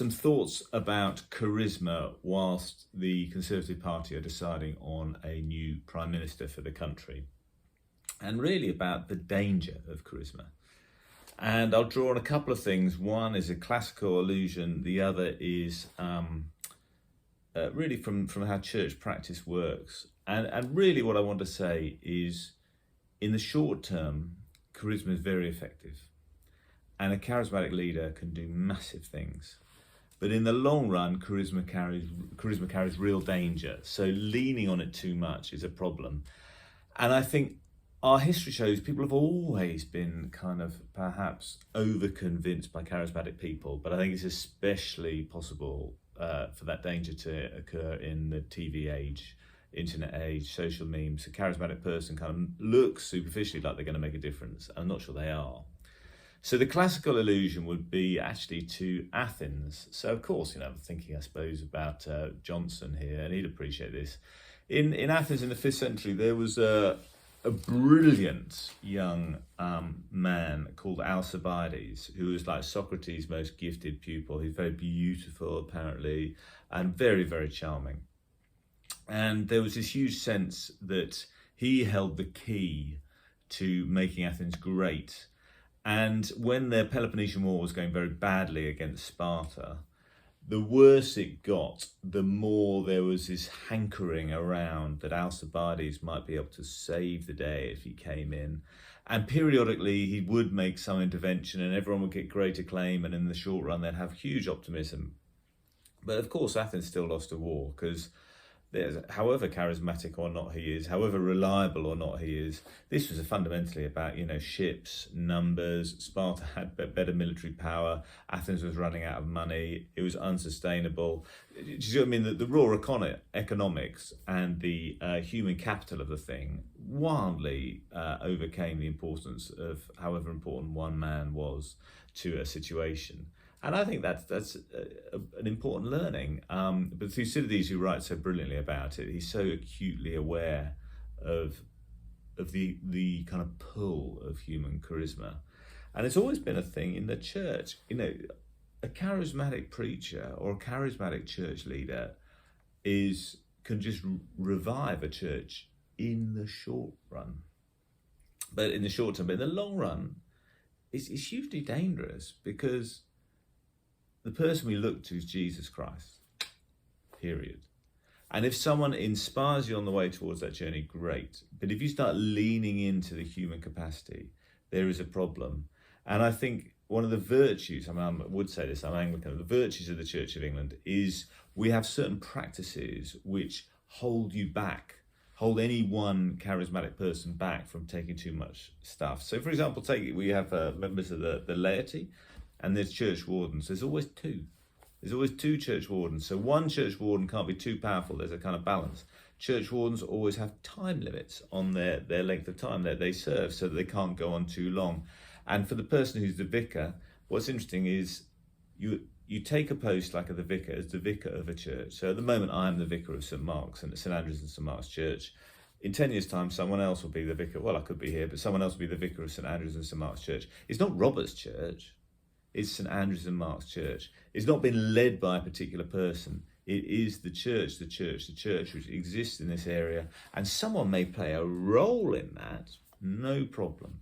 some thoughts about charisma whilst the Conservative Party are deciding on a new Prime Minister for the country, and really about the danger of charisma. And I'll draw on a couple of things. One is a classical allusion, the other is really from how church practice works. And really what I want to say is, in the short term, charisma is very effective. And a charismatic leader can do massive things. But in the long run, charisma carries real danger. So leaning on it too much is a problem. And I think our history shows people have always been kind of perhaps over-convinced by charismatic people, but I think it's especially possible for that danger to occur in the TV age, internet age, social memes. A charismatic person kind of looks superficially like they're going to make a difference. I'm not sure they are. So the classical allusion would be actually to Athens. So of course, I'm thinking, I suppose, about Johnson here, and he'd appreciate this. In Athens in the 5th century, there was a brilliant young man called Alcibiades, who was like Socrates' most gifted pupil. He's very beautiful, apparently, and very, very charming. And there was this huge sense that he held the key to making Athens great. And when the Peloponnesian War was going very badly against Sparta, the worse it got, the more there was this hankering around that Alcibiades might be able to save the day if he came in. And periodically he would make some intervention and everyone would get great acclaim, and in the short run they'd have huge optimism. But of course Athens still lost a war, because however charismatic or not he is, however reliable or not he is, this was fundamentally about, ships, numbers. Sparta had better military power. Athens was running out of money. It was unsustainable. Do you see what I mean? The raw economics and the human capital of the thing wildly overcame the importance of however important one man was to a situation. And I think that's an important learning. But Thucydides, who writes so brilliantly about it, he's so acutely aware of the kind of pull of human charisma. And it's always been a thing in the church. A charismatic preacher or a charismatic church leader can just revive a church in the short run. But in the short term, but in the long run, it's hugely dangerous, because the person we look to is Jesus Christ, period. And if someone inspires you on the way towards that journey, great. But if you start leaning into the human capacity, there is a problem. And I think one of the virtues, I would say this, I'm Anglican, the virtues of the Church of England is we have certain practices which hold you back, hold any one charismatic person back from taking too much stuff. So for example, we have members of the laity, and there's church wardens. There's always two. There's always two church wardens. So one church warden can't be too powerful. There's a kind of balance. Church wardens always have time limits on their length of time that they serve, so that they can't go on too long. And for the person who's the vicar, what's interesting is you take a post like the vicar as the vicar of a church. So at the moment, I'm the vicar of St. Mark's and St. Andrew's and St. Mark's Church. In 10 years' time, someone else will be the vicar. Well, I could be here, but someone else will be the vicar of St. Andrew's and St. Mark's Church. It's not Robert's church. It's St. Andrew's and Mark's Church. It's not been led by a particular person. It is the church which exists in this area. And someone may play a role in that, no problem.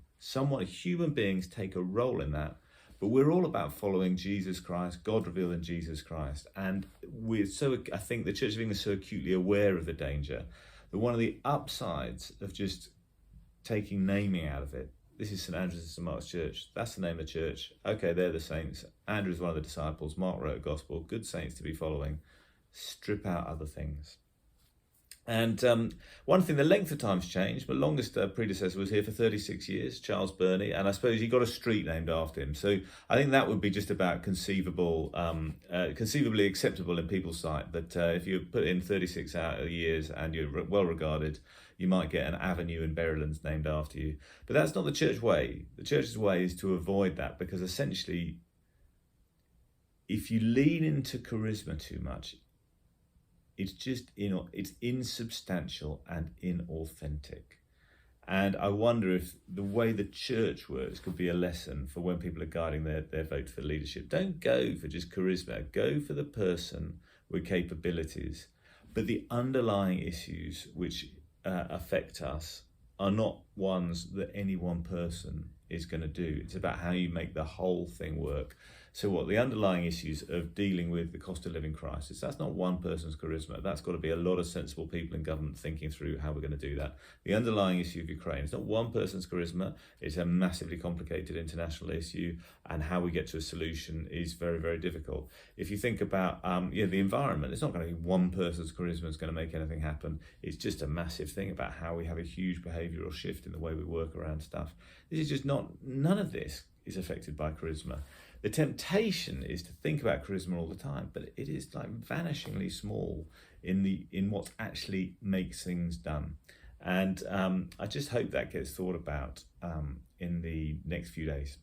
Human beings take a role in that. But we're all about following Jesus Christ, God revealed in Jesus Christ. And I think the Church of England is so acutely aware of the danger that one of the upsides of just taking naming out of it, this is St. Andrew's and St. Mark's Church. That's the name of the church. Okay, they're the saints. Andrew's one of the disciples. Mark wrote a gospel. Good saints to be following. Strip out other things. And one thing, the length of time's changed. My longest predecessor was here for 36 years, Charles Burney, and I suppose he got a street named after him. So I think that would be just about conceivably acceptable in people's sight, that if you put in 36 years and you're well regarded, you might get an avenue in Berrylands named after you. But that's not the church way. The church's way is to avoid that, because essentially, if you lean into charisma too much, it's insubstantial and inauthentic. And I wonder if the way the church works could be a lesson for when people are guiding their vote for leadership. Don't go for just charisma, go for the person with capabilities. But the underlying issues which affect us are not ones that any one person is going to do. It's about how you make the whole thing work. So what the underlying issues of dealing with the cost of living crisis, that's not one person's charisma. That's got to be a lot of sensible people in government thinking through how we're going to do that. The underlying issue of Ukraine, it's not one person's charisma. It's a massively complicated international issue, and how we get to a solution is very, very difficult. If you think about the environment, it's not going to be one person's charisma that's going to make anything happen. It's just a massive thing about how we have a huge behavioural shift in the way we work around stuff. This is just none of this is affected by charisma. The temptation is to think about charisma all the time, but it is like vanishingly small in what actually makes things done. And I just hope that gets thought about in the next few days.